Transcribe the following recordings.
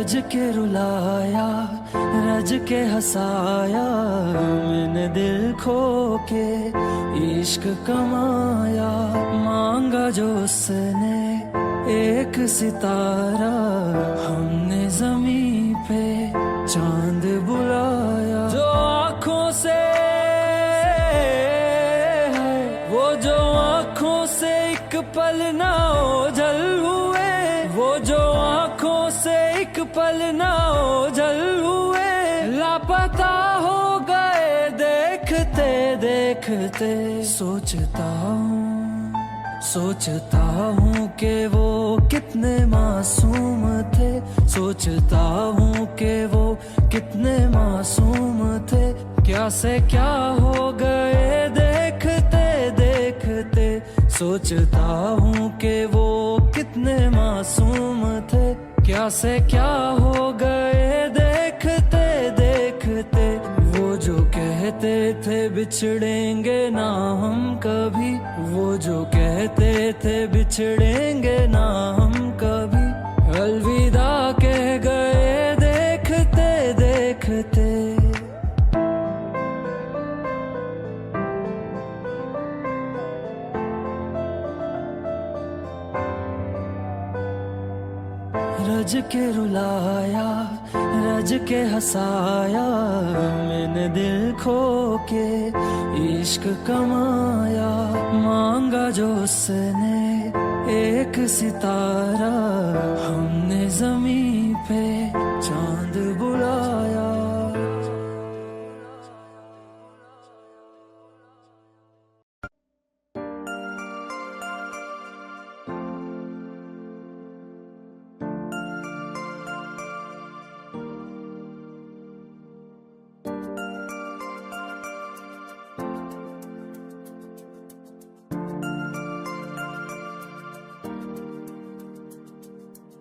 रज के रुलाया, रज के हंसाया, मैंने दिल खो के इश्क कमाया। मांगा जो उसने एक सितारा, हमने जमीन पे चांद बुलाया। जो आँखों से है, वो जो आँखों से एक पल ना ओझल हुए, वो जो आँखों से एक पल ना ओझल हुए, लापता हो गए देखते देखते। सोचता हूँ कि वो कितने मासूम थे, सोचता हूँ कि वो कितने मासूम थे। क्या से क्या हो गए देखते देखते। सोचता हूँ कि वो कितने मासूम थे, क्या से क्या हो गए देखते देखते। वो जो कहते थे बिछड़ेंगे ना हम कभी, वो जो कहते थे बिछड़ेंगे ना हम कभी, अलविदा कह गए देखते देखते। रज के रुलाया, रज के हंसाया, मैंने दिल खो के इश्क कमाया। मांगा जो उसने एक सितारा, हमने जमीन पे चांद बुलाया।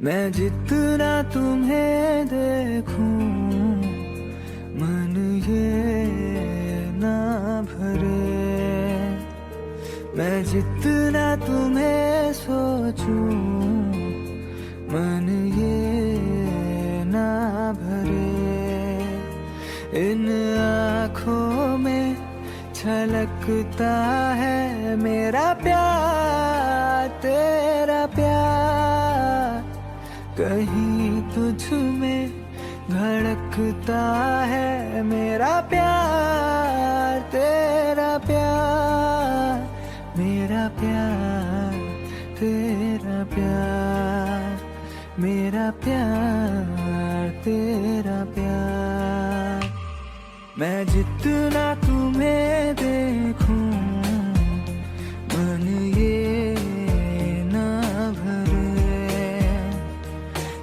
मैं जितना तुम्हें देखूं, मन ये ना भरे। मैं जितना तुम्हें सोचूं, मन ये ना भरे। इन आँखों में छलकता है मेरा प्यार, तेरा प्यार। कहीं तुझ में धड़कता है मेरा प्यार, तेरा प्यार। मेरा प्यार, तेरा प्यार, मेरा प्यार, तेरा प्यार। मैं जितना तुम्हें देखूं, मन ये ना भरे।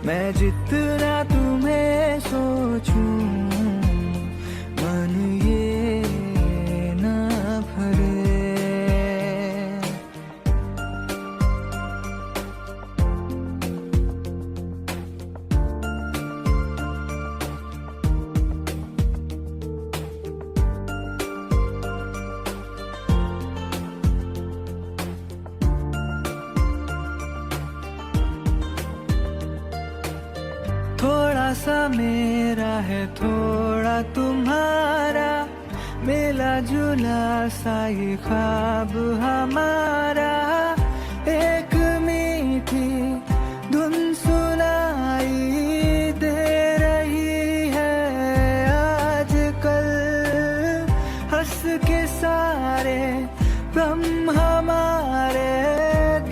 मैं जितना तुम्हें सोचूं, मन ये ना भरे। थोड़ा सा मेरा है, थोड़ा तुम्हारा, मिला जुला सा ये ख्वाब हमारा। एक मीठी धुन सुनाई दे रही है आजकल। हंस के सारे गम हमारे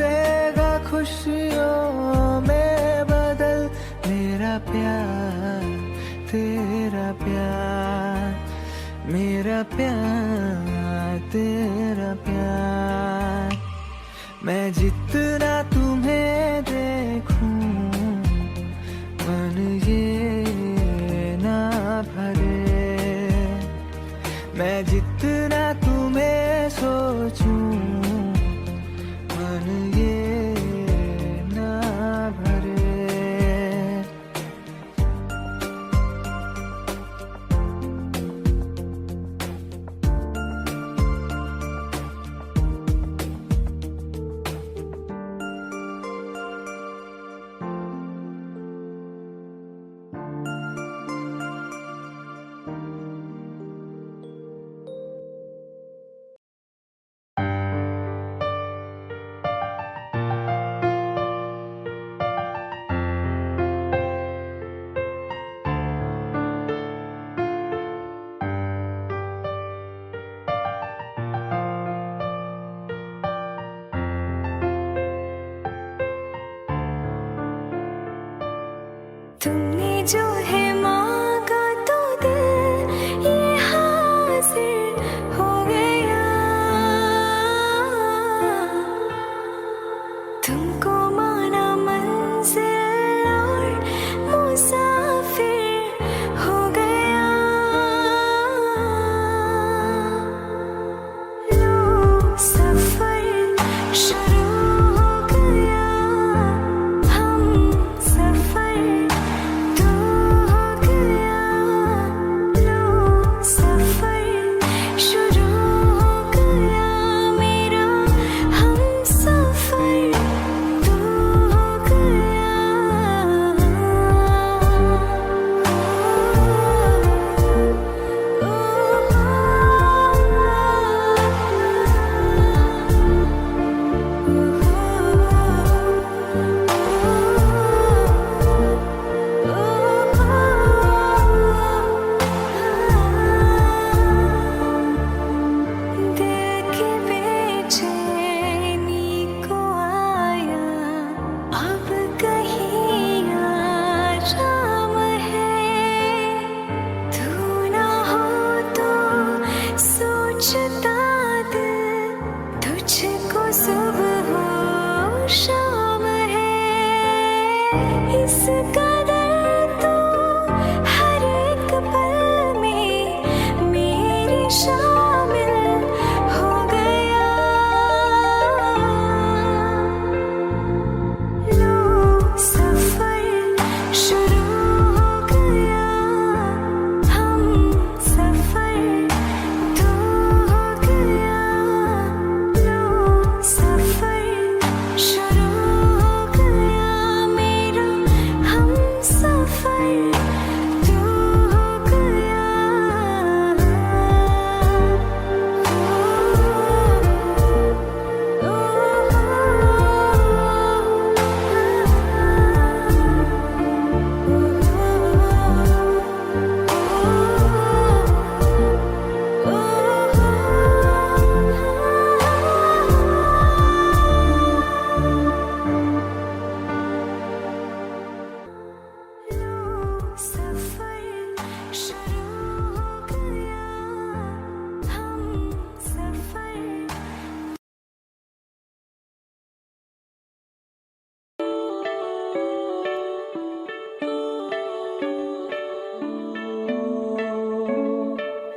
देगा खुशियों में बदल। मेरा प्यार, तेरा प्यार, मेरा प्यार, तेरा प्यार। मैं जितना तुम्हें देखूं, मन ये ना भरे। मैं जितना तुम्हें सोचूं, मन ये ना भरे। जो है मांगा तो दिल ये हाजिर हो गया। तुमको माना मंजिल और मुसाफिर हो गया। लो सफर शुरू हो गया, हम सफर तो हो गया। लो सफर शुरू हो गया मेरा, हम सफर तो हो दिल की बेचैनी को आया अब कहीं आराम है। तू ना हो तो सोचता दिल तुझको सुबह हो शाम है। इस कदर तो हर एक पल में मेरी शामिल हो गया। लो सफर शुरू हो गया, हम सफर तो हो गया। लो सफर शुरू हो गया मेरा, हम सफर तो हो सफर शुरू हो गया, हम सफर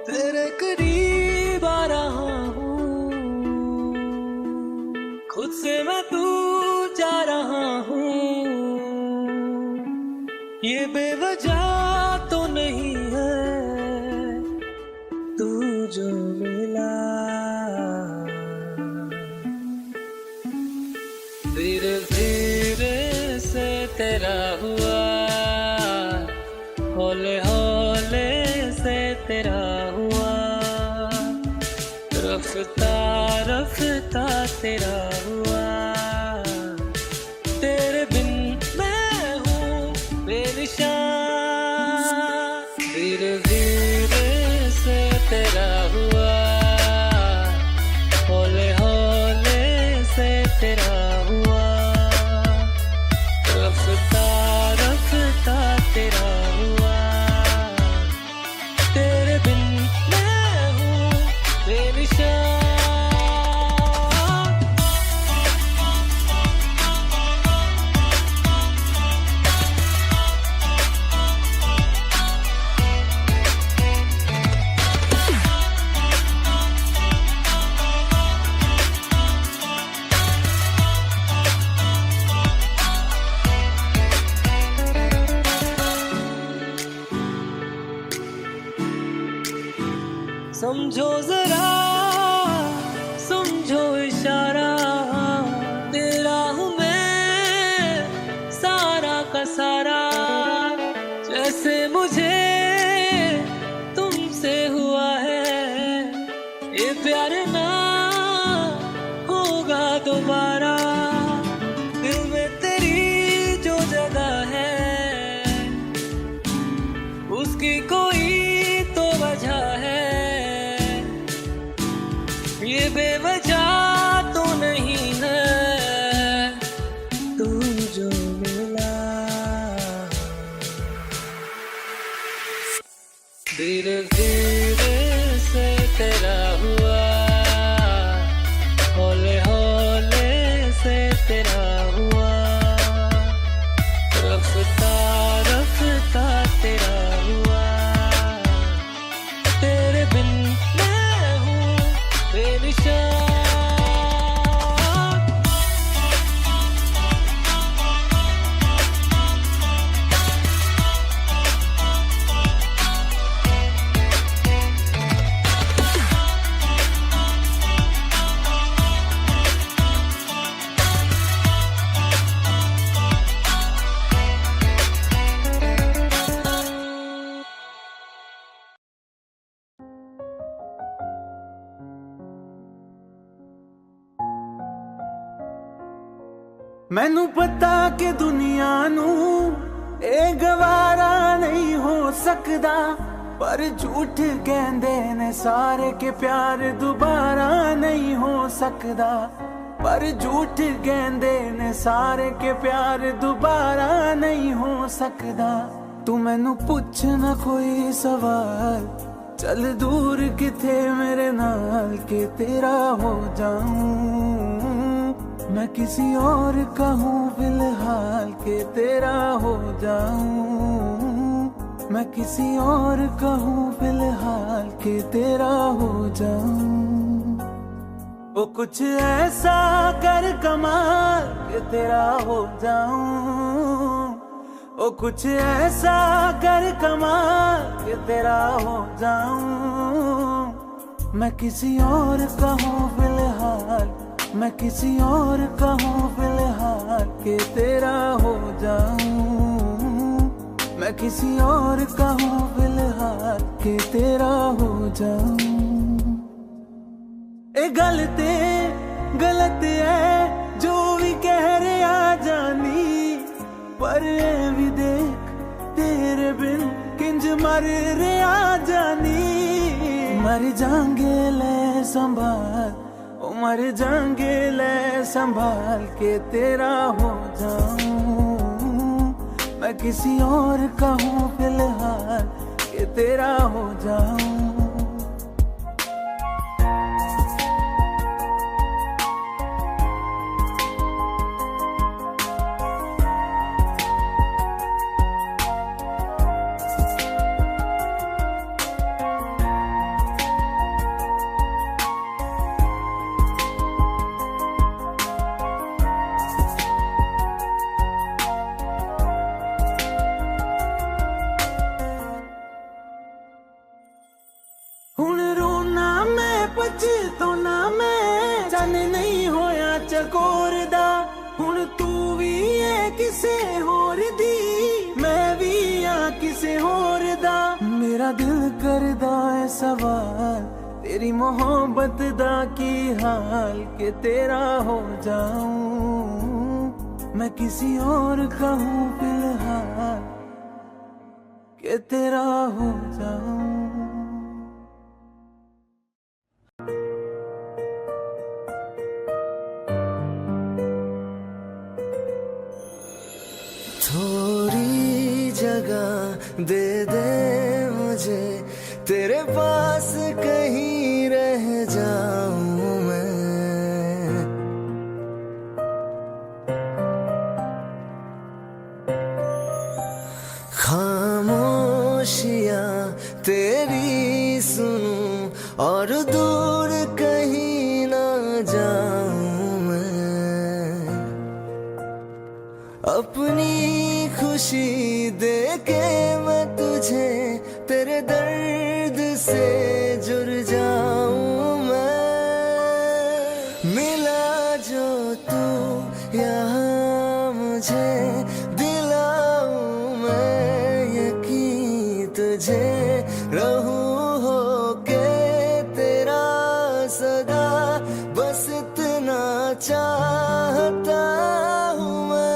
तेरे करीब आ रहा हूँ, खुद से मैं दूर जा रहा हूँ। ये बेवजह तो नहीं है तू जो मिला, धीरे धीरे से तेरा हुआ, हौले हौले से तेरा हुआ, रफ्ता रफ्ता तेरा हुआ। तेरे बिन मैं हूँ बेनिशान, धीरे धीरे से तेरा हुआ, हौले हौले से तेरा हुआ, रफ्ता रफ्ता तेरा हुआ। तेरे बिन मैं हूँ बेनिशान। समझो जरा, समझो इशारा, तेरा हूँ मैं सारा का सारा। जैसे मुझे तुमसे हुआ है, ये प्यार ना होगा दोबारा। दिल में तेरी जो जगह है, उसकी कोई तो वजह है। ये बेवजह तो नहीं है तू जो मिला। मैनू पता कि दुनिया नू ए गवारा नहीं हो सकदा, पर झूठ कहंदे ने सारे के प्यार दोबारा नहीं हो सकदा। पर झूठ कहंदे ने सारे के प्यार दोबारा नहीं हो सकदा। तू मैनू पुछ ना कोई सवाल, चल दूर किथे मेरे नाल के तेरा हो जाऊं। मैं किसी और का हूँ फिलहाल के तेरा हो जाऊं। मैं किसी और का हूँ फिलहाल के तेरा हो जाऊं। वो कुछ ऐसा कर कमाल के तेरा हो जाऊं। वो कुछ ऐसा कर कमाल के तेरा हो जाऊं। मैं किसी और का हूँ फिलहाल, मैं किसी और का हूँ फिलहाल के तेरा हो जाऊं। मैं किसी और का हूँ फिलहाल के तेरा हो जाऊं। ए गलत है जो भी कह रहे आ जानी, पर ए भी देख तेरे बिन किंज मर रहे आ जानी। मर जाएंगे ले संभाल, ओ मर जाएंगे ले संभाल के तेरा हो जाऊं। मैं किसी और का हूँ फिलहाल के तेरा हो जाऊं। हुण रोना मैं पछताना मैं, चन नहीं होया चकोर दा। हुण तू भी है किसे होर दी, मैं भी आ किसे होर दा। मेरा दिल करदा है सवाल, तेरी मोहब्बत दा की हाल के तेरा हो जाऊं। मैं किसी और का हूँ फिलहाल के तेरा हो जाऊं। थोड़ी जगह दे दे मुझे, तेरे पास कहीं रह जाऊं मैं। खामोशियां तेरी सुनूं और दूर कहीं ना जाऊं मैं। अपनी खुशी देके मैं तुझे तेरे दर्द से जुड़ जाऊं मैं। मिला जो तू यहाँ मुझे दिलाऊं मैं यकीन तुझे। रहूं होके तेरा सदा, बस इतना चाहता हूँ मैं।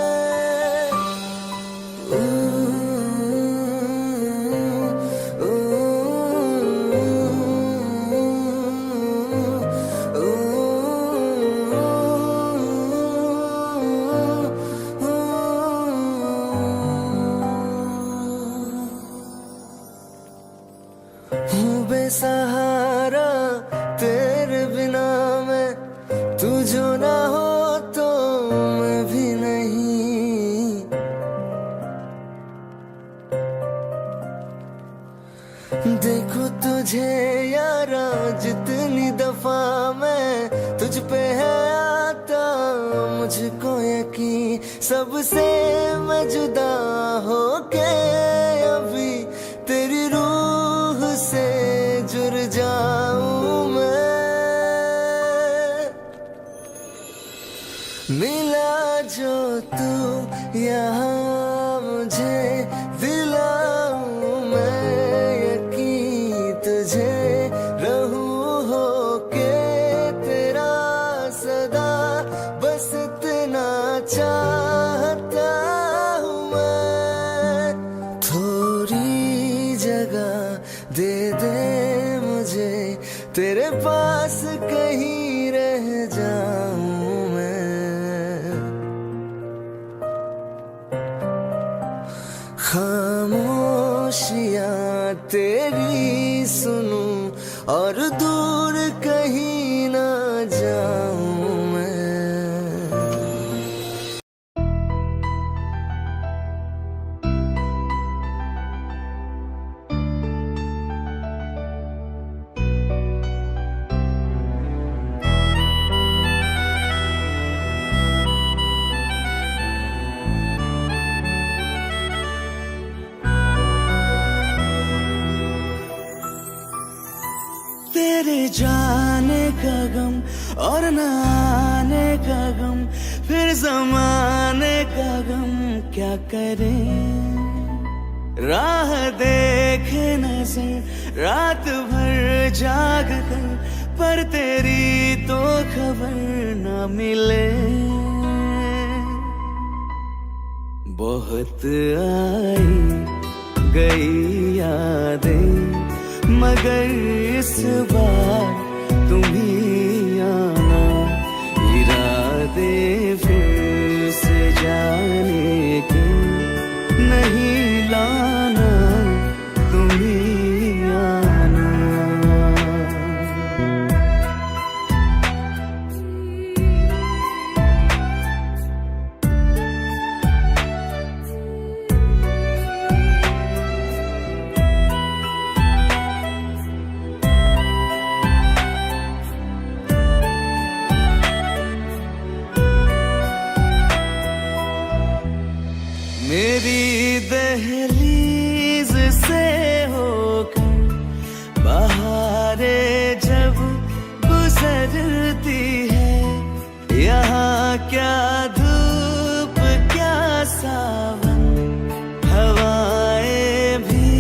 हूँ बेसहारा तेरे बिना मैं, तू जो ना हो तो मैं भी नहीं। देखो तुझे यारा जितनी दफा मैं तुझ पे है आता, मुझको यकीन सबसे मैं जुदा होके अभी तेरी रूह से जुड़ जाऊं मैं। मिला जो तू यहाँ मुझे दिलाऊं मैं यकीन तुझे। रहूं होके तेरा सदा, बस इतना चाह तेरे पास कहीं रह जाऊं मैं। खामोशियां तेरी सुनूं और दूर कहीं ना जाऊं मैं। तेरे जाने का गम और न आने का गम, फिर जमाने का गम क्या करें। राह देखे नजर रात भर जाग कर, पर तेरी तो खबर न मिले। बहुत आई गई यादें, मगर इस बार तुम ही आना। इरादे फिर से जाने के नहीं लाना, तुम ही आना। मेरी दहलीज से होकर बहारें जब गुजरती है, यहाँ क्या धूप क्या सावन, हवाएं भी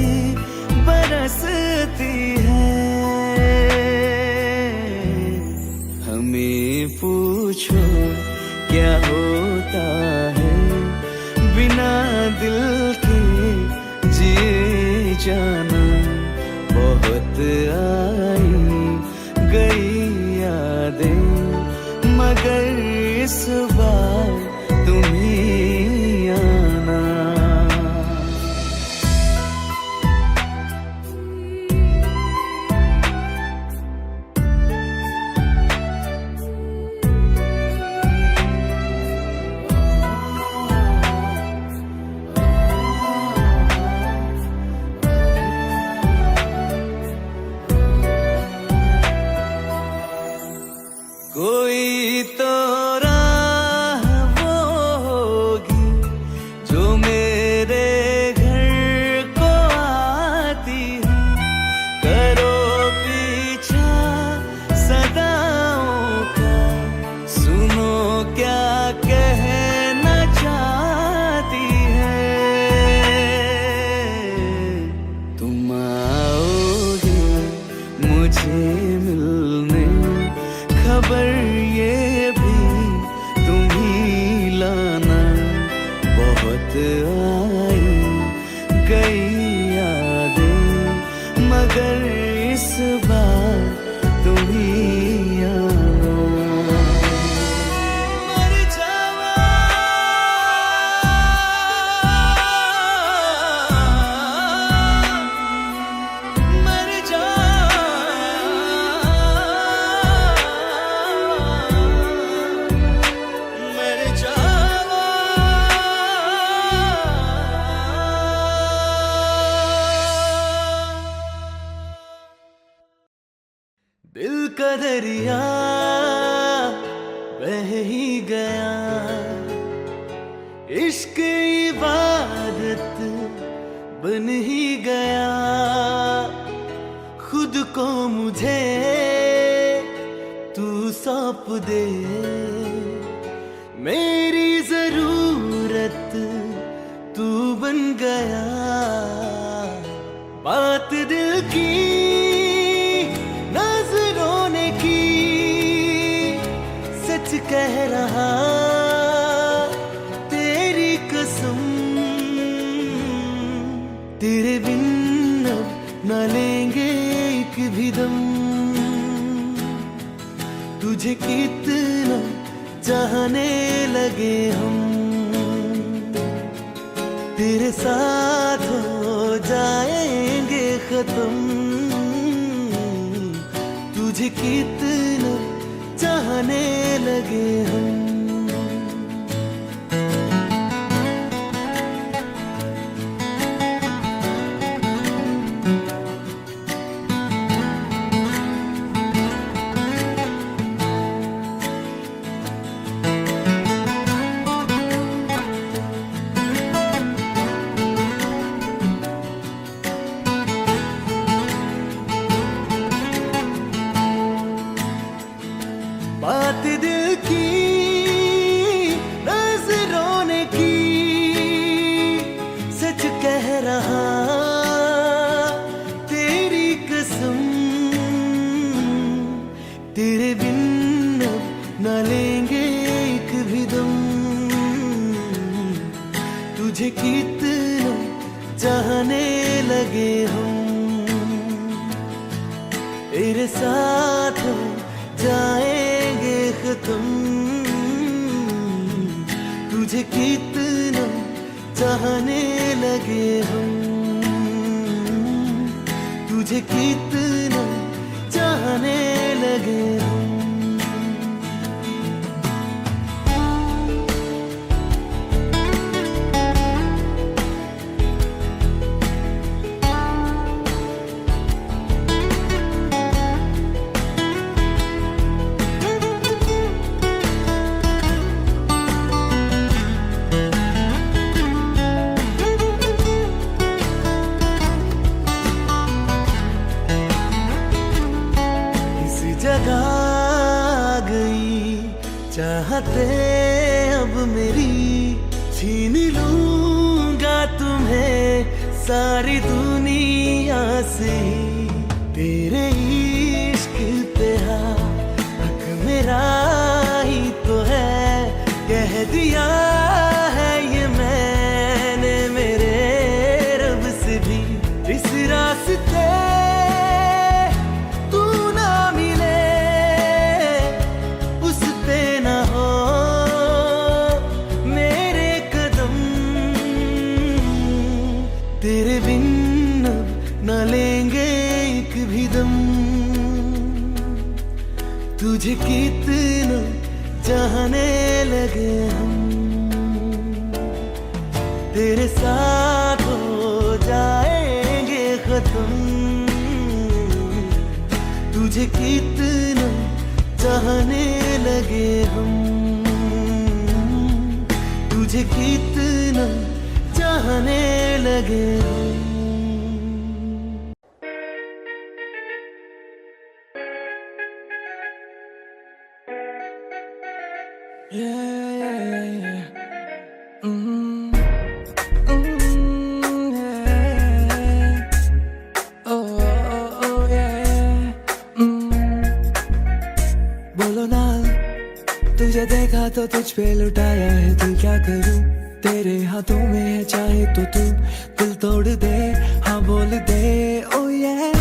बरसती है। हमें पूछो क्या होता है बिना दिल के जिए जाना। बहुत आई गई यादें, मगर इस बार तुम ही आना। कोई तो राह वो होगी जो मेरे घर को आती है। करो पीछा सदाओं का, सुनो क्या कहना चाहती है। तुम आओगे मुझे मिलने, खबर ये भी तुम ही लाना। बहुत आई गई यादें, मगर इस बार तुम ही आना। मर जावा मर जा दिल का दरिया बह ही गया, इश्क इबादत बन ही गया। खुद को मुझे तू सौंप दे, मेरी जरूरत तू बन गया। बात दिल की नजरों ने की, सच कह रहा तेरी कसम। तेरे बिन अब न लेंगे एक भी दम। तुझे कितना चाहने लगे हम, तेरे साथ हो जाएंगे खत्म। तुझे कितना चाहने लगे हम। बात दिल की नजरों ने की, सच कह रहा तेरी कसम। तेरे बिन न लेंगे एक भी दम। तुझे कितना चाहने लगे हम, तेरे साथ जाएंगे खत्म। तुझे कितना चाहने लगे हम, तुझे कितना चाहने लगे हम। जगा गई चाहते अब मेरी, छीन लूंगा तुम्हें सारी दुनिया से। तेरे इश्क पे हक मेरा ही तो है, कह दिया है ये मैंने मेरे रब से भी। इस रास्ते तेरे बिन न लेंगे एक भी दम। तुझे कितना चाहने लगे हम, तेरे साथ हो जाएंगे खत्म। तुझे कितना चाहने लगे हम, तुझे कितना चाहने लगे हम। बोलो ना, तुझे देखा तो तुझ पे लुटाया है दिल, क्या करूं? तेरे हाथों में है चाहे तो तू दिल तोड़ दे, हाँ बोल दे ओ ये।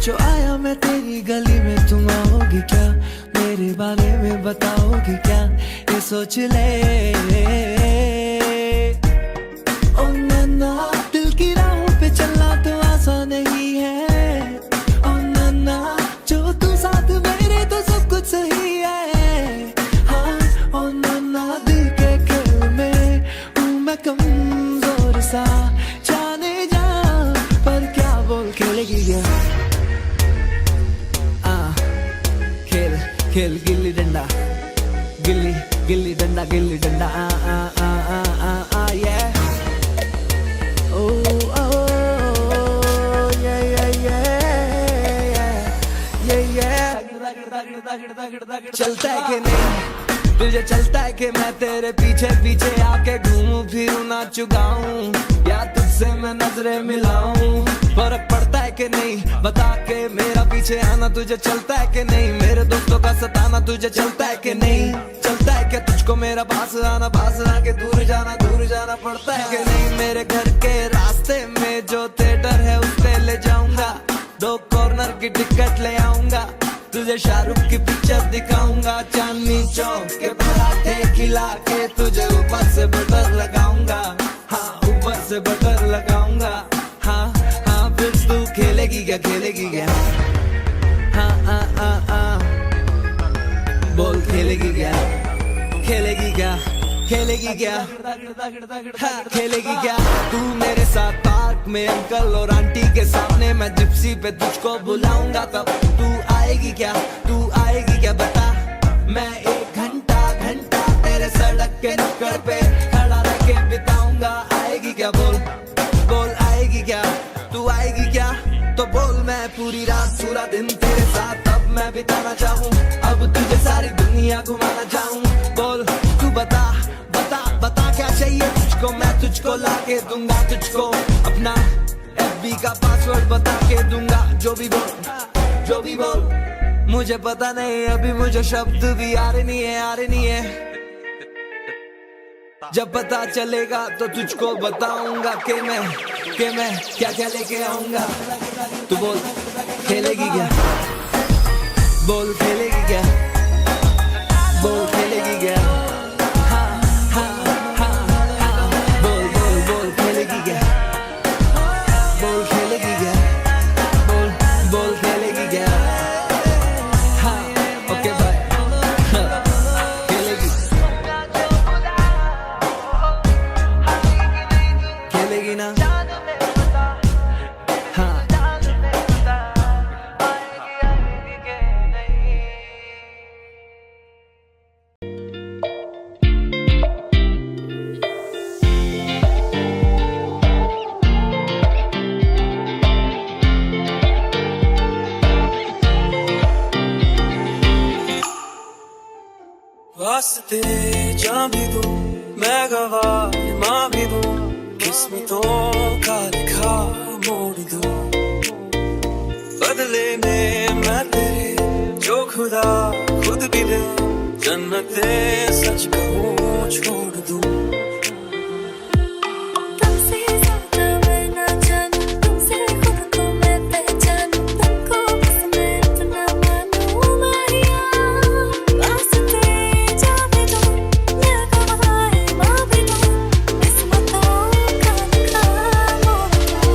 जो आया मैं तेरी गली में, तुम आओगी क्या? मेरे बारे में बताओगी क्या? ये सोच ले ओ नन्ना, दिल की राहों पे चलना तो आसान नहीं है। ओ नन्ना, जो तू साथ मेरे तो सब कुछ सही है। हाँ ओ नन्ना, दिल के खेल में हूँ मैं कमजोर सा, जाने जा पर क्या बोल खेलेगी क्या? खेल खेल गिल्ली डंडा, गिल्ली गिल्ली डंडा, गिल्ली डंडा ये। ओ चलता है कि नहीं तुझे, चलता है कि मैं तेरे पीछे पीछे आके घूमूं फिरूं नाचूं गाऊं, या तुझसे मैं नजरें मिलाऊं? फर्क पड़ता है कि नहीं बता के, मेरा पीछे आना तुझे चलता है कि नहीं? मेरे दोस्तों का सताना तुझे चलता है कि नहीं? चलता है क्या तुझको मेरा पास आके दूर जाना पड़ता है कि नहीं? मेरे घर के रास्ते में जो थिएटर है उस पे ले जाऊंगा, 2 कॉर्नर की टिकट ले आऊंगा, तुझे शाहरुख की पिक्चर दिखाऊंगा, चांदनी चौक के पराठे खिला के तुझे ऊपर से बटर लगाऊंगा, हाँ ऊपर से बटर लगाऊंगा, हाँ हाँ फिर तू खेलेगी क्या, खेलेगी क्या, हाँ हाँ हाँ हाँ बोल खेलेगी क्या, खेलेगी क्या, खेलेगी क्या, हाँ खेलेगी क्या। तू मेरे साथ पार्क में अंकल और आंटी के सामने, मैं जिप्सी पे तुझको बुलाऊंगा, तब तू आएगी क्या, तू आएगी क्या बता। मैं 1 घंटा तेरे सड़क के नुक्कड़ पे खड़ा रह के बिताऊंगा, आएगी क्या बोल, बोल आएगी क्या, तू आएगी क्या, तो बोल। मैं पूरी रात पूरा दिन तेरे साथ अब मैं बिताना चाहूँ, अब तुझे सारी दुनिया घुमाना चाहूँ, बोल तू बता बता बता क्या चाहिए तुझको, मैं तुझको ला के दूंगा, तुझको अपना FB का पासवर्ड बता के दूंगा, जो भी बोल, जो भी बोल। मुझे पता नहीं अभी मुझे शब्द भी आ रहे नहीं है, आ रहे नहीं है, जब पता चलेगा तो तुझको बताऊंगा कि मैं क्या क्या लेके आऊंगा। तू बोल खेलेगी क्या, बोल खेलेगी क्या, बोल खेलेगी क्या, हाँ हाँ हाँ हाँ बोल बोल बोल खेलेगी क्या, बोल खेलेगी क्या, बोल बोल खेलेगी क्या, हाँ ओके बाय, खेलेगी खेलेगी ना, हाँ वास्ते जा भी दूं मैं गवाह माँ भी दूं, किस्मतों का लिखा मोड़ दूं, बदले में मैं तेरे जो खुदा खुद भी दे, जन्नते सच कहूँ छोड़ दूं। तुमसे ज्यादा मैं ना जानूं, तुमसे खुद को मैं पहचानूं, तुमको बस मैं इतना मानूं माहिया। वास्ते जा भी दूं मैं गवाह माँ भी दूं, किस्मतों का लिखा मोड़ दूं।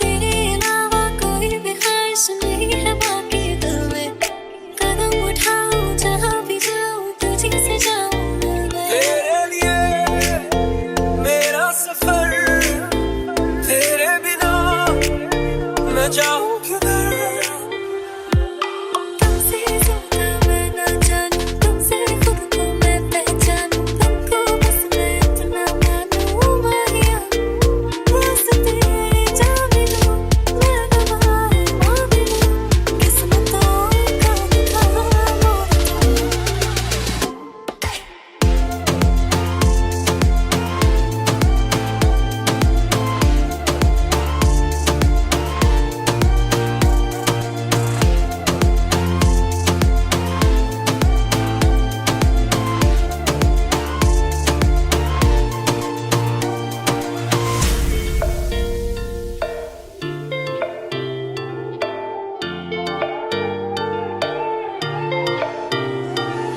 तेरे अलावा कोई भी ख्वाहिश नहीं है बाकी दिल में, कदम उठाऊं जहाँ भी जाऊं तुझी से जाऊं मैं। तेरे लिए मेरा सफर, तेरे बिना मैं जाऊं किधर। तुमसे ज्यादा मैं ना जानूं, तुमसे खुद को मैं पहचानूं, तुमको बस मैं इतना मानूं माहिया। वास्ते जा भी दूं मैं गवाह माँ भी दूं, किस्मतों का लिखा मोड़ दूं।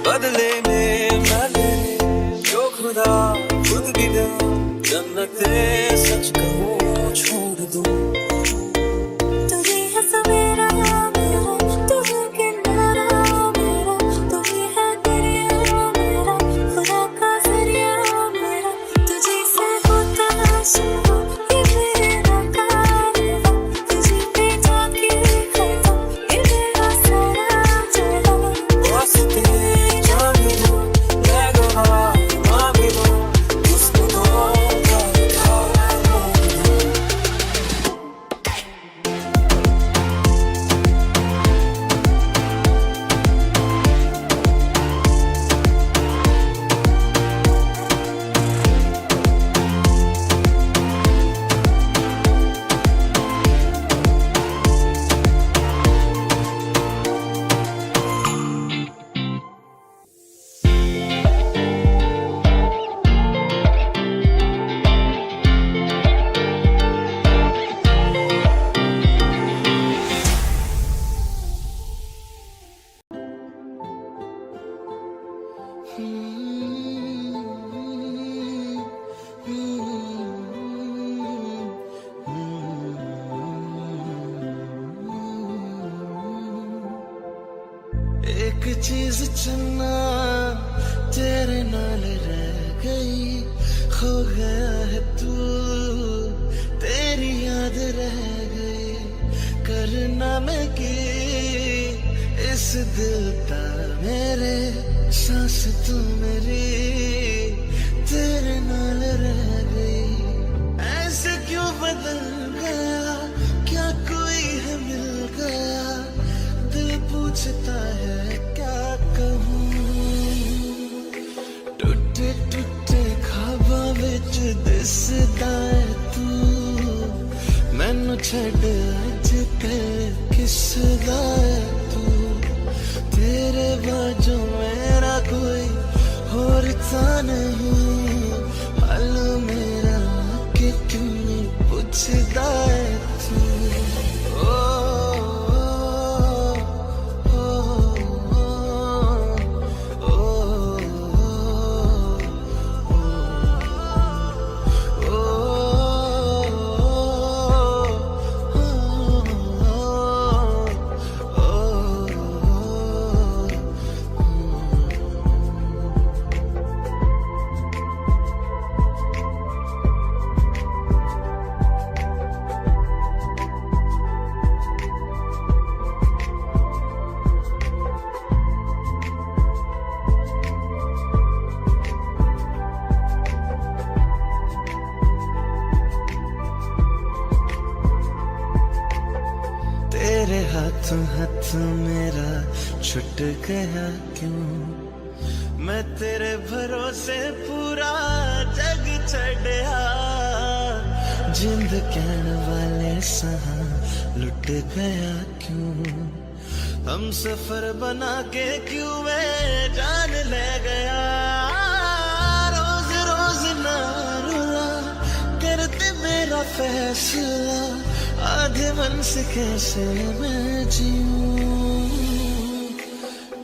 बदले में मैं तेरे जो खुदा खुद भी दे, जन्नते सच कहूँ छोड़ दूं। तू ही है सवेरा मेरा, तू है किनारा मेरा, तू ही है दरिया मेरा, खुदा का जरिया मेरा। तुझी से होता शुरू ये मेरा कारवां, तुझी पे जाके खत्म ये मेरा सारा जहां। वास्ते जा भी दूं मैं गवाह माँ भी दूं, किस्मतों का लिखा चीज चुनना तेरे नाल रह गई, खो गया है तू तेरी याद रह गई, करना मैं की इस दिल दा मेरे सांस तू मेरी तेरे नाल रह गई। ऐसे क्यों बदल गया, क्या कोई है मिल गया, दिल पूछता है क्या कहूँ। टूटे टूटे ख्वाबां विच दिसदा है तू, मैनू छड्ड अज कल किसदा है तू, तेरे बाजू मेरा कोई होर ता नहीं, हाल मेरा कि क्यों नहीं पुछदा है तू। तेरे हाथों हाथ मेरा छुट गया क्यों, मैं तेरे भरोसे पूरा जग छड़या, जिंद कहन वाले सहा लुट गया क्यों, हम सफर बना के क्यों वे जान ले गया। रोज रोज ना रुला करते मेरा फैसला, आधे मन से कैसे मैं जीऊं।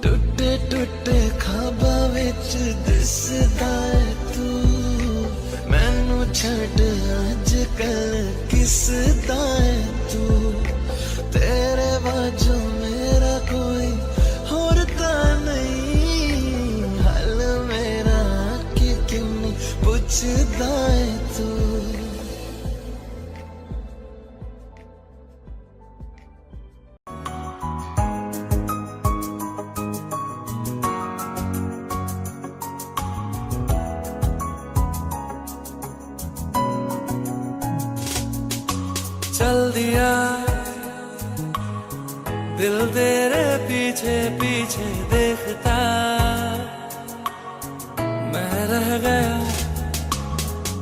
टूटे टूटे ख्वाबां विच दिसदा है तू, मैनू छड्ड अज कल किसदा है तू, तेरे बाजू मेरा कोई होर ता नहीं, हाल मेरा कि क्यों नहीं पुछदा है तू। चल दिया दिल तेरे पीछे पीछे देखता, मैं रह गया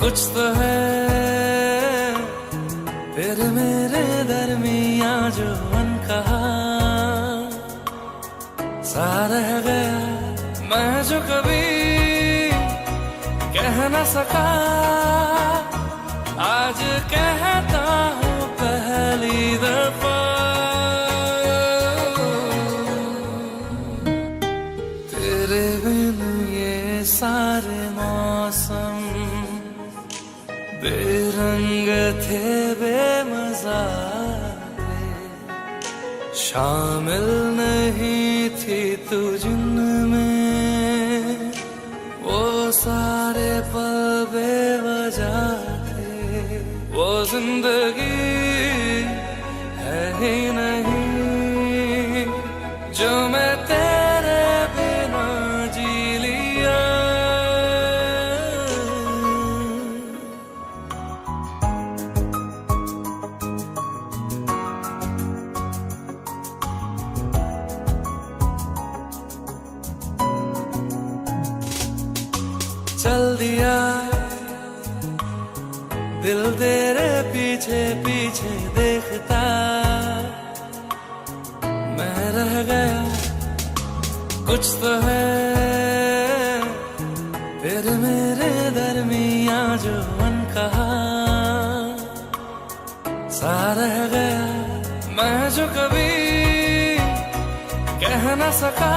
कुछ तो है तेरे मेरे दरमिया जो अनकहा, सा रह गया मैं जो कभी कह न सका, आज कहता हूँ पहली दफा। तेरे बिन ये सारे मौसम बेरंग थे बेमजा थे, शामिल नहीं थी तू जिनमें, वो सारे पल बेवजह थे, वो जिंदगी है ही नहीं जो मैं तेरे बिना जी लिया। चल दिया दिल तेरे पीछे पीछे देखता, मैं रह गया कुछ तो है तेरे मेरे दरमिया जो अनकहा, सा रह गया मैं जो कभी कह न सका,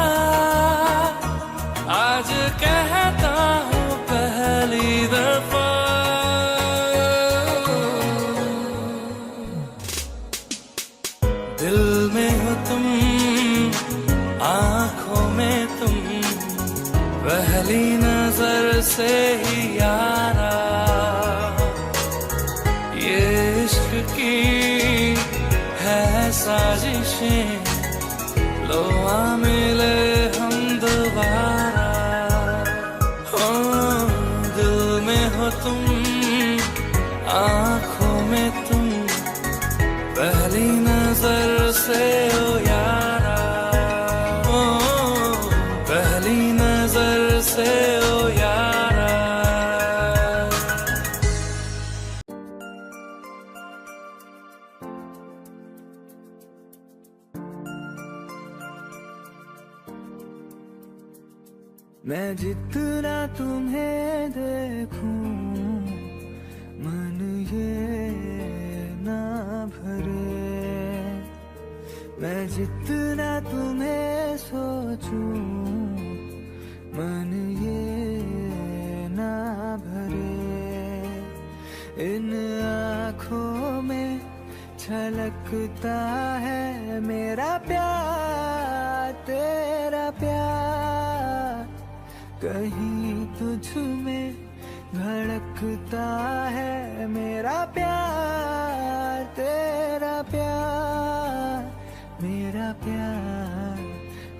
आज कहता हूँ पहली दफा। दिल में हो तुम, आँखों में आँखों में तुम पहली नजर से ओ यारा, ओ पहली नजर से ओ यारा। मैं जितना तुम्हें देखूं मन ये ना भरे, मैं जितना तुम्हें सोचूं मन ये ना भरे। इन आँखों में छलकता है मेरा प्यार, तेरा प्यार। कहीं तुझ में धड़कता है मेरा प्यार, तेरा प्यार। मेरा प्यार,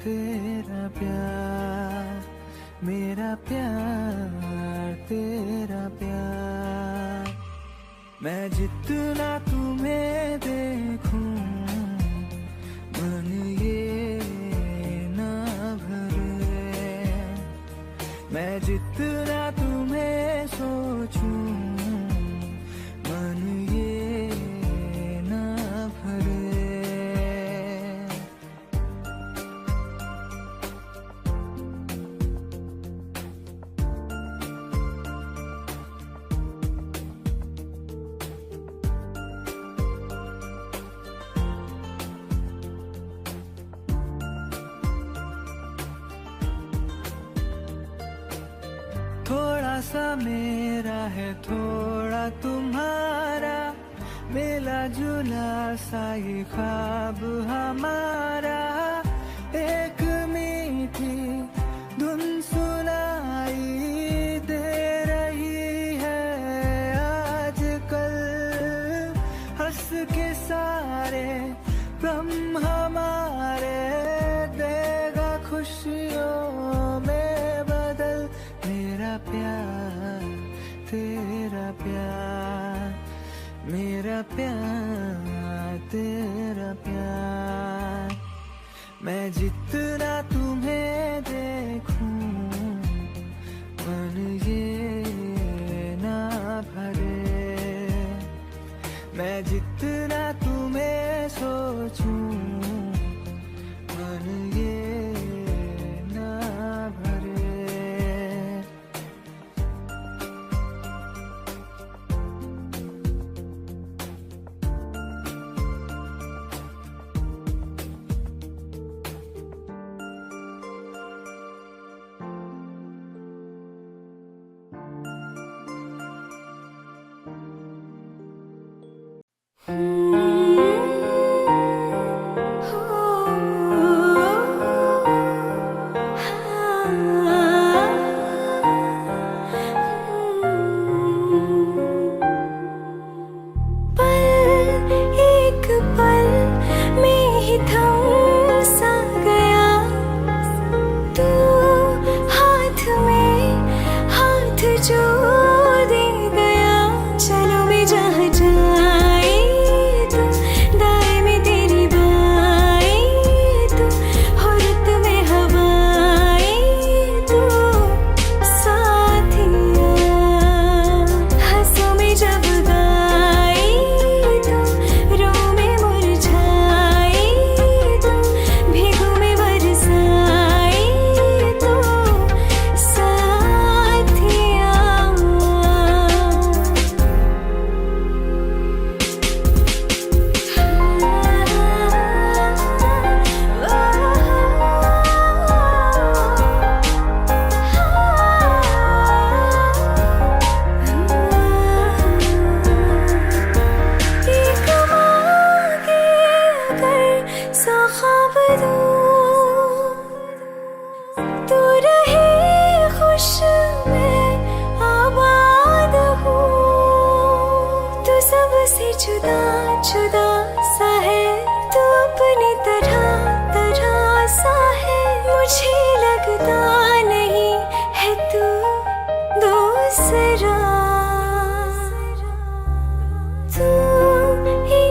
तेरा प्यार, मेरा प्यार, तेरा प्यार। मैं जितना तुम्हें देखूं मन ये ना भरे, मैं जितना तुम्हें सोचूं मन ये ना भरे। थोड़ा सा मेरा है थोड़ा तुम्हारा, मिला जुला सा ये ख्वाब हमारा। एक मीठी धुन सुनाई दे रही है आजकल, हंस के सारे ब्रह्म हमारे देगा खुशियों में बदल। मेरा प्यार, तेरा प्यार, मेरा प्यार, तेरा प्यार। मैं जितना तुम्हें देखूं मन ये ना भरे, मैं जितना तुम्हें सोचूं मन ये ना भरे।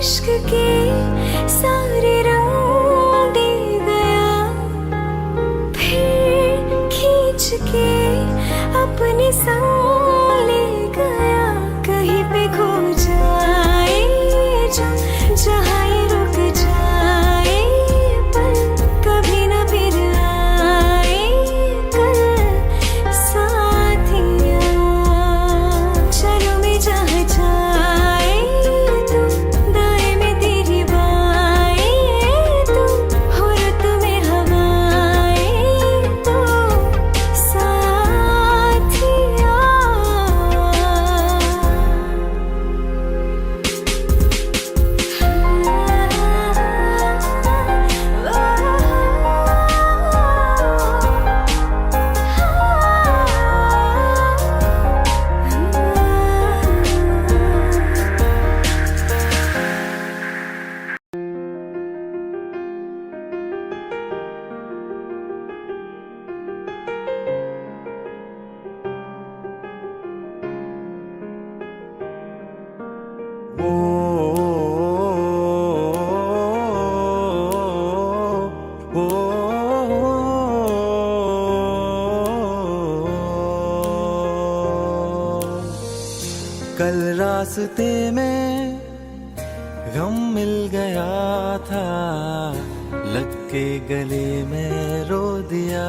इश्क के सारे रंग दे गया, फिर खींच के अपने संग ले गया। कहीं पे खो जाए जो जहाँ ये रुक जाए, पर कभी न फिर आए कल साथिया। चलो मैं जहाँ जाए तू, दाएं में तेरी बाएं तू, हो रुत में हवाएं तो साथिया। कल रास्ते में गम मिल गया था, लग के गले में रो दिया।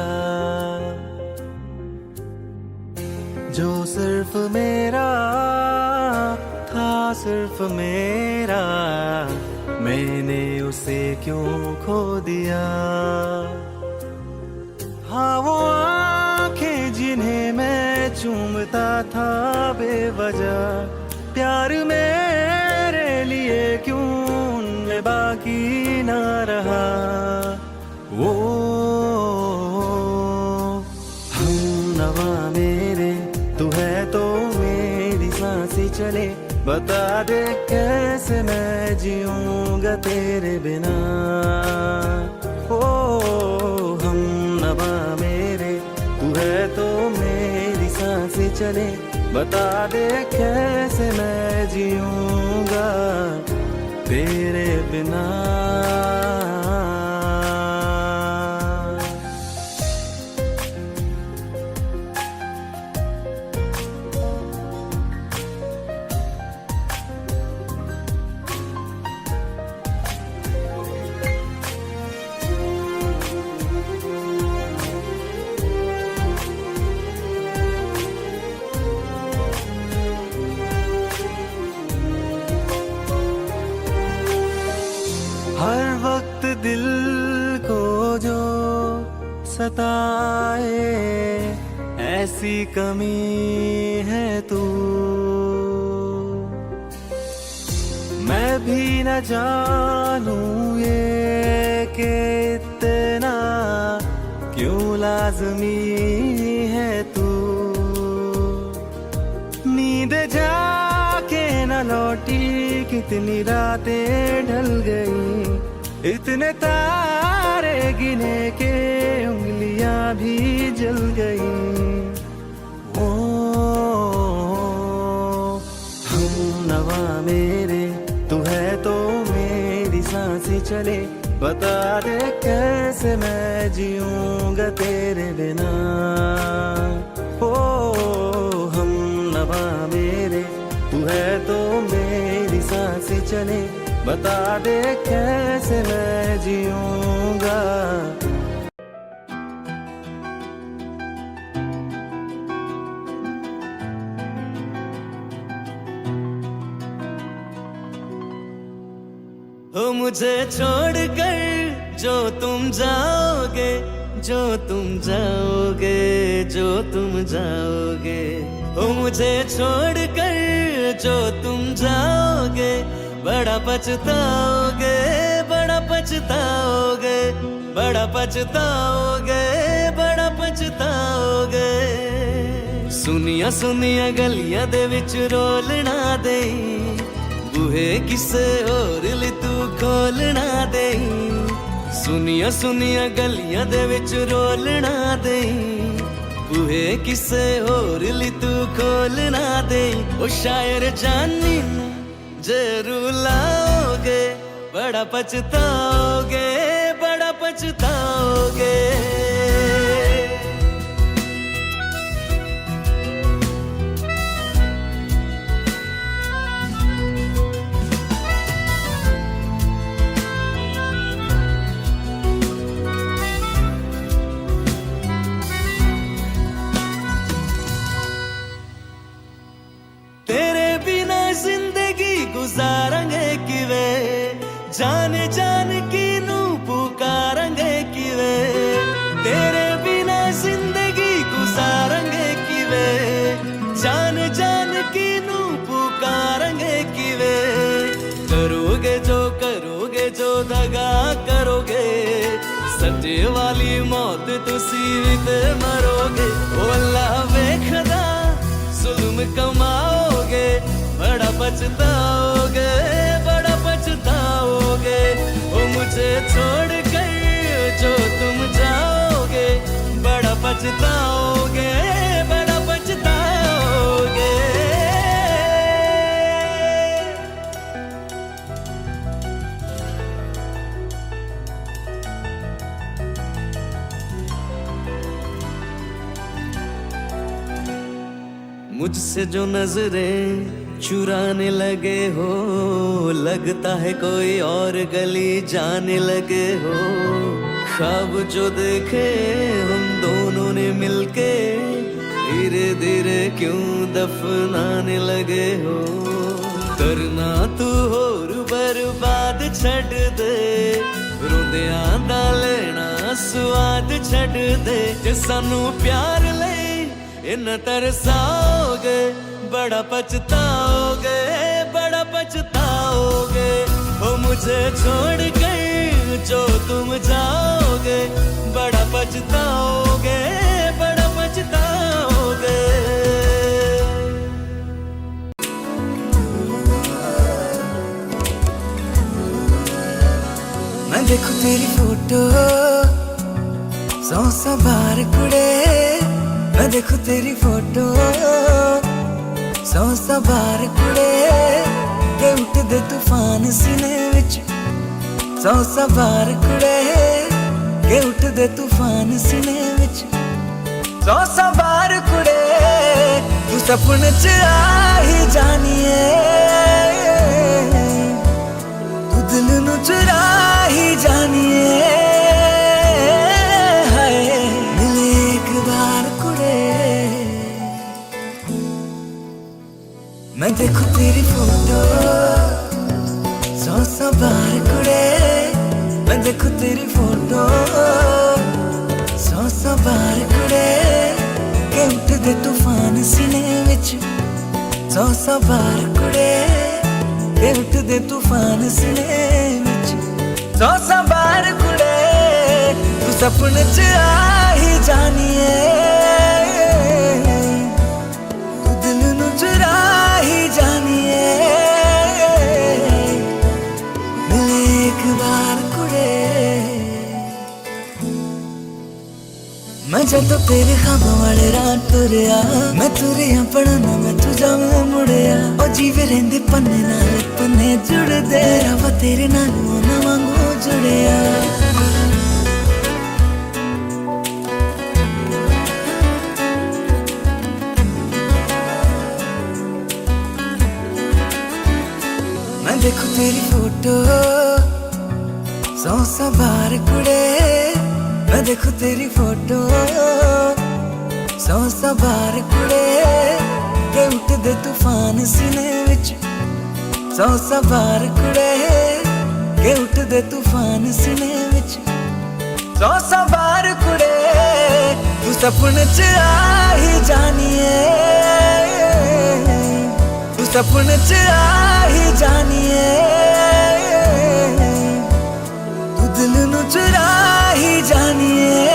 जो सिर्फ मेरा था, सिर्फ मेरा, मैंने उसे क्यों खो दिया। हाँ वो आंखें जिन्हें मैं चूमता था बेवजह, प्यार मेरे लिए क्यों उनमें बाकी ना रहा। वो हम नवा मेरे, तू है तो मेरी सांसें चले। बता दे कैसे मैं जीऊंगा तेरे बिना। ओ हम नवा मेरे, तू है तो मेरी सांसें चले। बता दे कैसे मैं जीऊंगा तेरे बिना। हर वक्त दिल को जो सताए, ऐसी कमी है तू। मैं भी न जानूं ये कि इतना क्यों लाज़मी है तू। नींद जाके न लौटी, कितनी रातें ढल गई। इतने तारे गिने के उंगलियां भी जल गई। ओ हम नवा मेरे, तू है तो मेरी सांसें चले। बता दे कैसे मैं जीऊंगा तेरे बिना। ओ हम नवा मेरे, तू है तो मेरी सांसें चले। बता दे कैसे मैं जीऊंगा। हो मुझे छोड़कर जो तुम जाओगे, जो तुम जाओगे, जो तुम जाओगे। हो मुझे छोड़कर जो तुम जाओगे, बड़ा पछताओगे, बड़ा पछताओगे, बड़ा पछताओगे, बड़ा पछताओगे। सुनिया सुनिया गलियां दे विच रोलना दे, बूहे किसे होर ली तू खोलना दे। सुनिया सुनिया गलियां दे विच रोलना दे, बूहे किसे होर ली तू खोलना दे। ओ शायर जानी जे रुलाओगे पछताओगे, बड़ा पछताओगे, बड़ा पछताओगे। तेरे बिना जिंदगी गुजारेंगे किवे, जान जान की नू पुकारेंगे किवे। तेरे बिना जिंदगी गुजारेंगे किवे, जान जान की नू पुकारेंगे किवे। करोगे जो दगा करोगे, सच्चे वाली मौत तुसी भी ते मरोगे। ओ अल्लाह वेखदा जुल्म कमाओगे, बड़ा पछताओगे, बड़ा पछताओगे। ओ मुझे छोड़ कर जो तुम जाओगे, बड़ा पछताओगे, बड़ा पछताओगे। मुझसे जो नजरें चुराने लगे हो, लगता है कोई और गली जाने लगे हो। ख्वाब जो देखे हम दोनों ने मिलके, धीरे धीरे क्यों दफनाने लगे हो। करना तू होर बर्बाद छड़ दे, रोंदियां दा लेना स्वाद छड़ दे। जे सानू प्यार ले इन तरसाओगे, बड़ा पछताओगे, बड़ा पछताओगे। ओ मुझे छोड़ कर जो तुम जाओगे, बड़ा पछताओगे, बड़ा पछताओगे। मैं देखूं तेरी फोटो 100 बार कुड़े, मैं देखूं तेरी फोटो 100 बार कुड़े। के उठदे तूफान सीने विच 100 बार कुड़े, के उठदे तूफान सीने विच 100 बार कुड़े। तू सपने च आ ही जानिए, तू दिल नू चुरा ही जानिए। मैं देखूं तेरी फोटो 100 बार कुड़े, मैं देखूं तेरी फोटो 100 बार कुड़े। के उठदे तूफान सीने विच 100 बार कुड़े, के उठदे तूफान सीने विच 100 बार कुड़े। तू सपने च आ ही जानिए, तू दिल नू चुरा ही जानिए। मिले एक बार कुड़े, मैं जदों तेरे ख्वाबों वाले राह तुरिया, मैं तुरिया पढ़ना मैं तू जावां मुड़िया। ओ जीवे रहिंदे पन्ने नाल पन्ने जुड़दे, रवा तेरे नाल ना वांगू जुड़िया। मैं देखूं तेरी फोटो 100 बार कुड़े, मैं देखूं तेरी फोटो 100 बार कुड़े। के उठदे तूफान सीने विच 100 बार कुड़े, के उठदे तूफान सीने विच 100 बार कुड़े। तू सपने च आ ही जानिए, तू सपने च आ ही जानिए। तू दिल नू चुरा ही जानिए।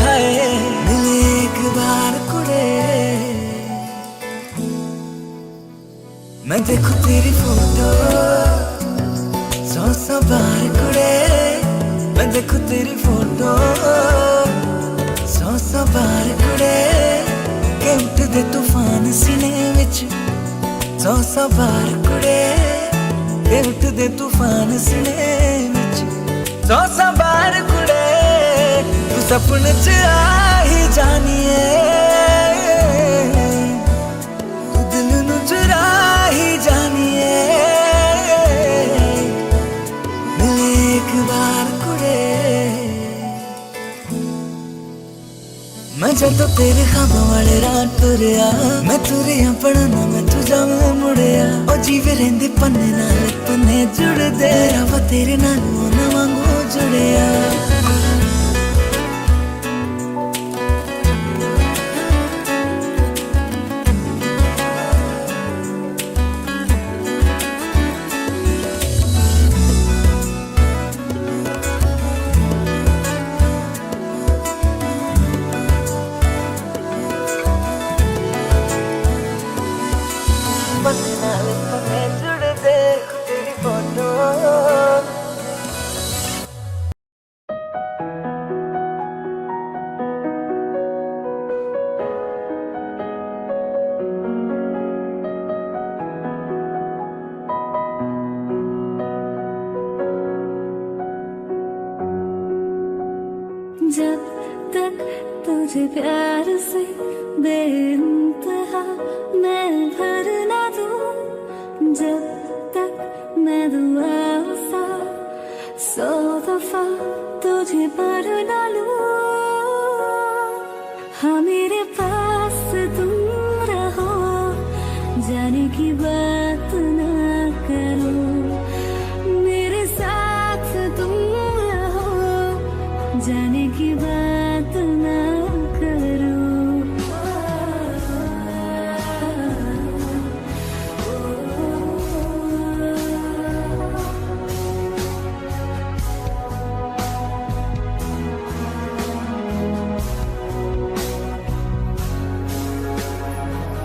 हाय मिले एक बार कुड़े, मैं देखूं तेरी फोटो 100 बार कुड़े, मैं देखूं तेरी फोटो 100 बार कुड़े। के उठदे तूफान सीने विच 100 बार कुड़े, दे उठ दे तूफान सने विच सौ बार कुड़े तू सपने च आ ही जानिए तू दिल नू चुरा ही जानिए मिले एक बार कुड़े मैं जदों तेरे ख्वाबों वाले रात तुरिया मैं तुरिया पढ़ना मैं तुझा मैं मुड़िया ओ जीवे रहंदे पन्ने नाल पन्ने जुड़दे रवा तेरे नाल ना वांगू जुड़िया जब तक तुझे प्यार से बेइंतहा मैं भर ना दूं जब तक मैं दुआ सा 100 दफा तुझे पर ना लूं हाँ मेरे पास तुम रहो जाने की बात ना करो मेरे साथ तुम रहो जाने की बात ना करो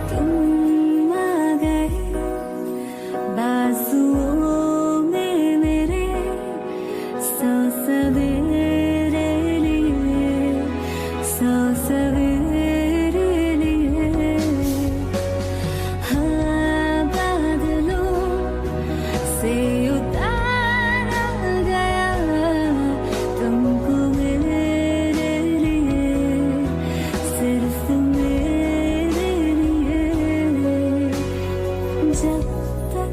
तुम आ गए बाजुओं में मेरे 100 सवेरे लिए 100 सवेरे लिए हाँ बादलों से उतारा गया तुमको मेरे लिए सिर्फ मेरे लिए जब तक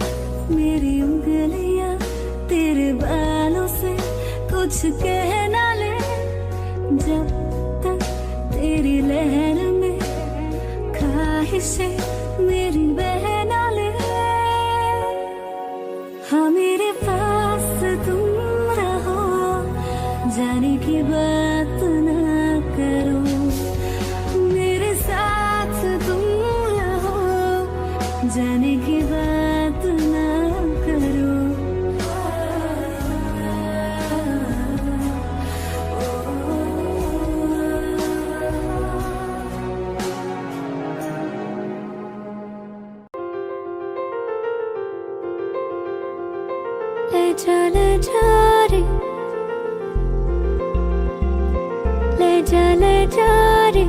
मेरी उंगलियां तेरे बालों से कुछ कह ना ले जब तक तेरी लहर में ख्वाहिशें मेरी बह ना ले हाँ मेरे पास तुम रहो जाने की बात ना करो मेरे साथ तुम रहो जाने की बात ना करो ले जा रे ले जा रे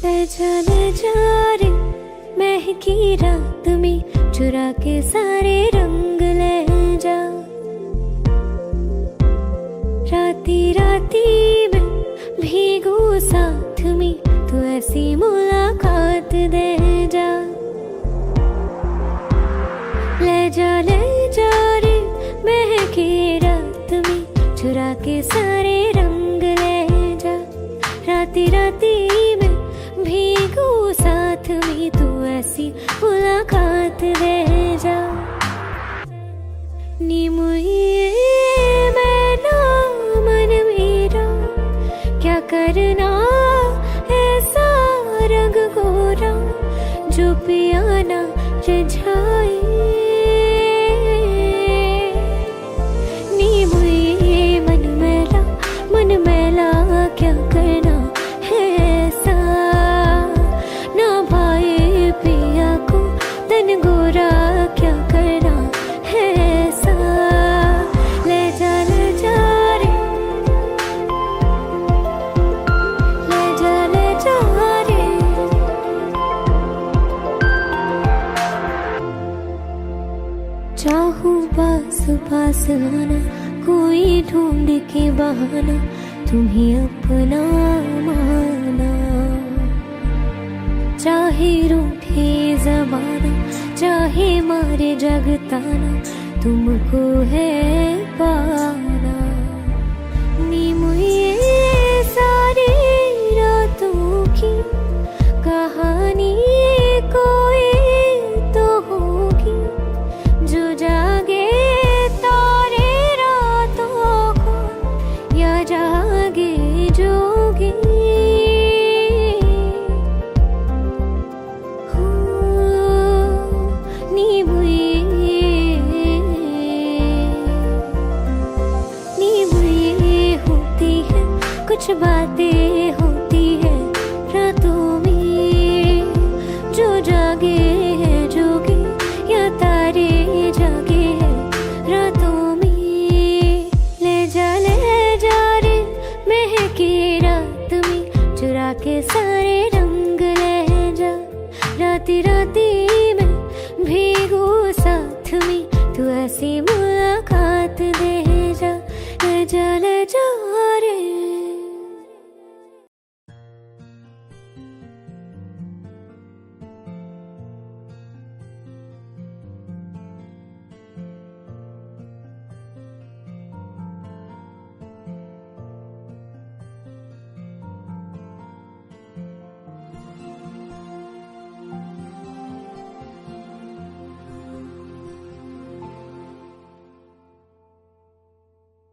ले जा रे महकी रात में चुरा के सारे रंग ले जा राती राती में भीगू साथ में तू ऐसी मुलाकात दे जा ले जा रे महकी रात में चुरा के सारे रंग ले जा राती राती में भीगू साथ में तू ऐसी मुलाकात दे जा नी मुझे मैं ना मन मेरा क्या करना ऐसा रंग गोरा जो पियाना रिझाए नी मुझे मन मैला क्या करना है ऐसा ना भाई पिया को तन गोरा क्या करना है ऐसा ले जा रे ले जा रे पास आना, कोई ढूंढ के बहाना तुम्हें अपना माना। चाहे रूठे ज़माना, चाहे मारे जगताना, तुमको है पाना। नीम ये सारी रातों की कहानी कोई तो होगी, जो जागे तारे रातों को या जागे जोगी। नीम ये होती है, कुछ बातें होती है रातों में, जो जागे है जोगी या तारे जागे है रातों में। ले जा रे महके रात में, चुरा के सारे रंग ले जा। राती राती में भीगू साथ में, तू ऐसी मुलाकात दे जा। ले जा रे।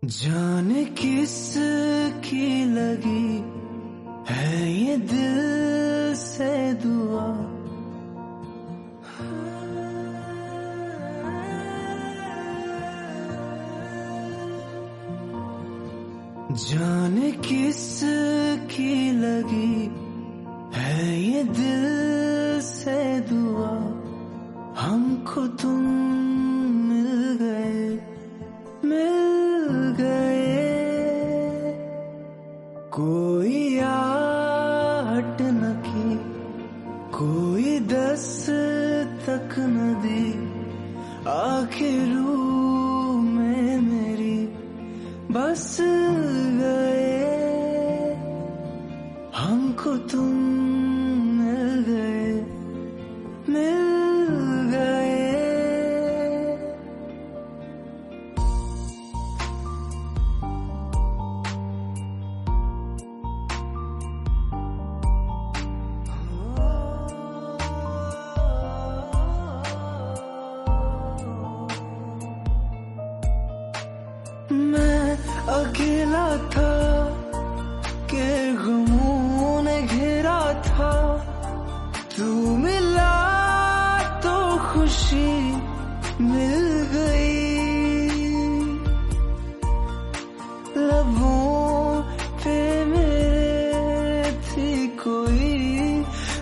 जाने किस की लगी है ये दिल से दुआ, जाने किस की लगी है ये दिल से दुआ। हमको तुम मिल गए, मिल गए। कोई आहट न की, कोई दस्तक न दी, आखिर रूह में मेरी बस गए। हमको तुम मिल गए, मिल गए। मैं अकेला था के गमों ने घेरा था, तू मिला तो खुशी मिल गई। लबों पे मेरे थी कोई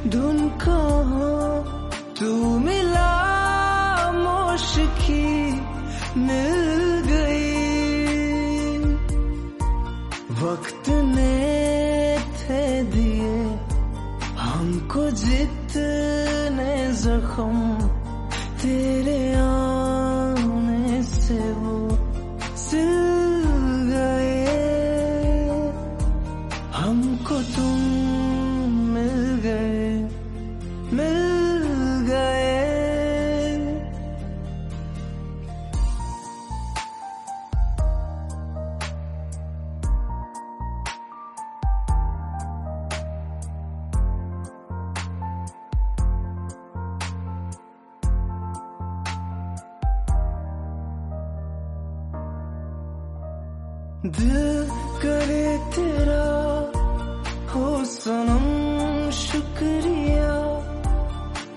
धुन कहाँ, तू मिला मौशिकी मिल गई। वक्त ने थे दिए हमको जितने जख्म, तेरे आने से वो सिल गए। हमको तुम मिल गए, मिल गए। दिल करे तेरा हो सनम शुक्रिया,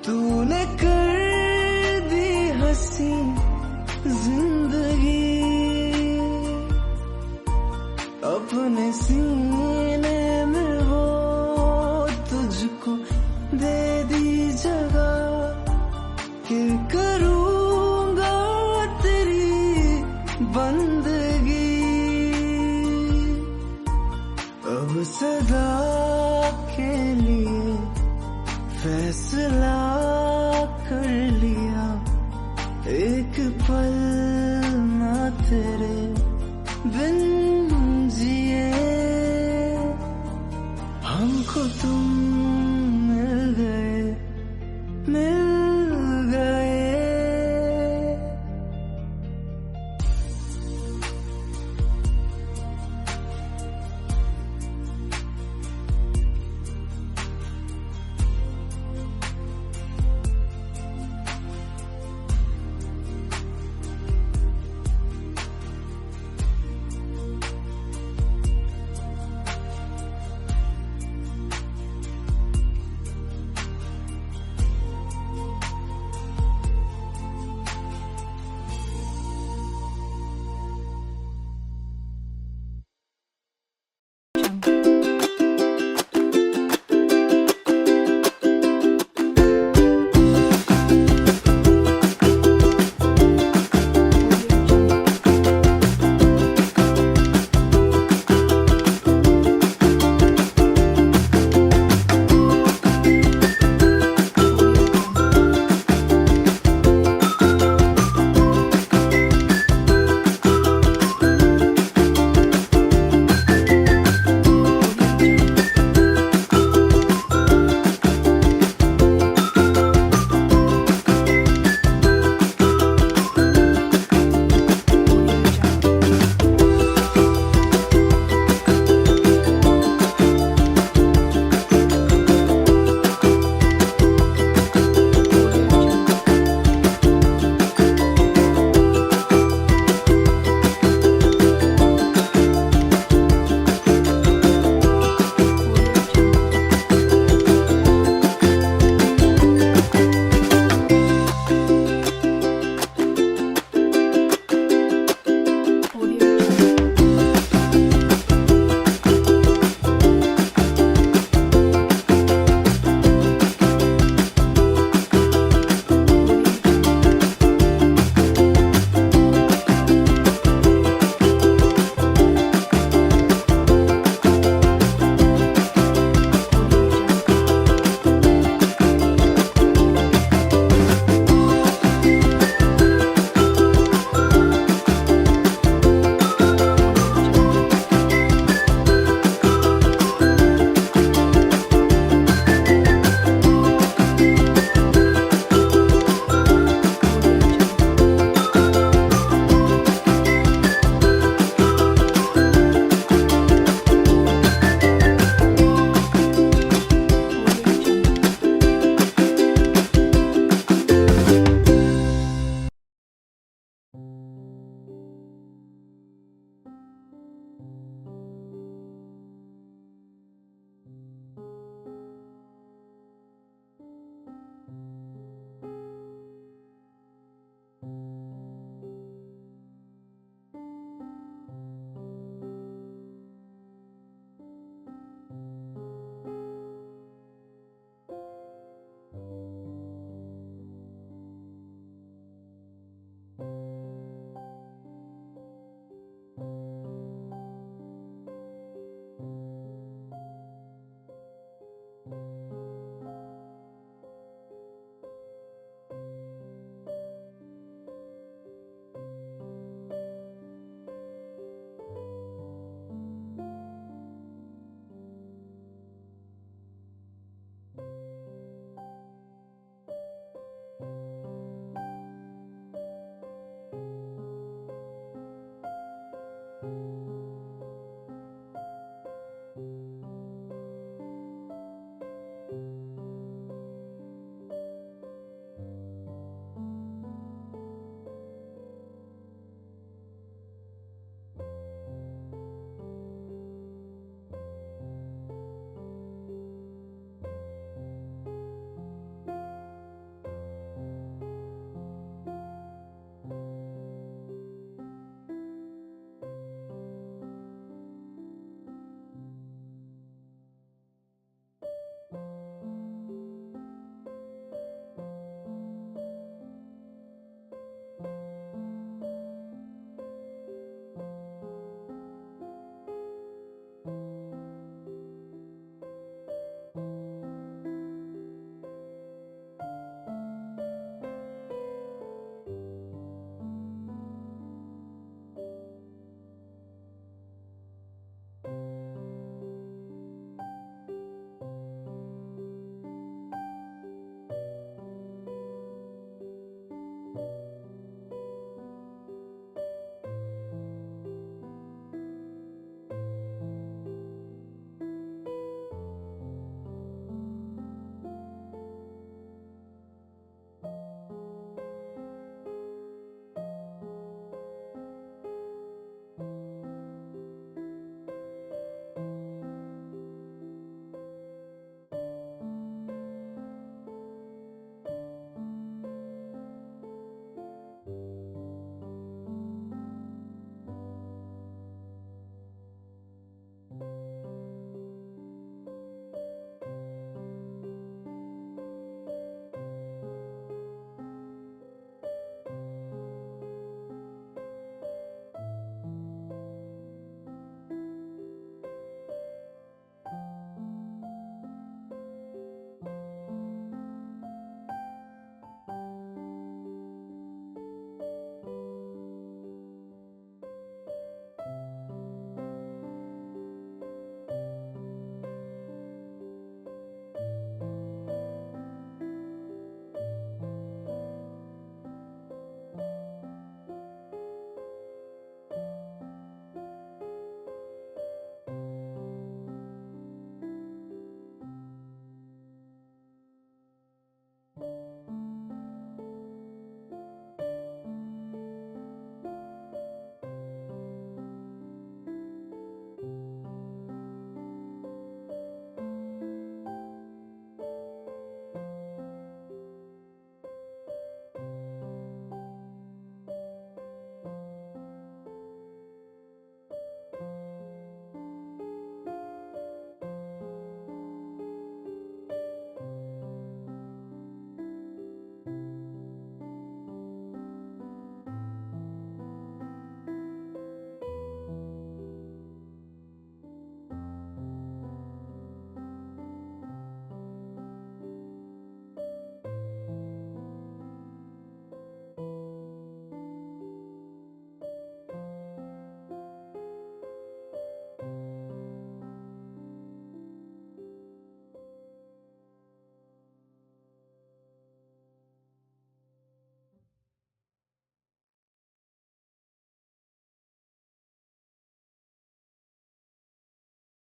तूने कर दी हंसी जिंदगी। अपने सीने में वो तुझको दे दी जगह, कि करूँगा तेरी बंदगी।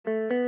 है।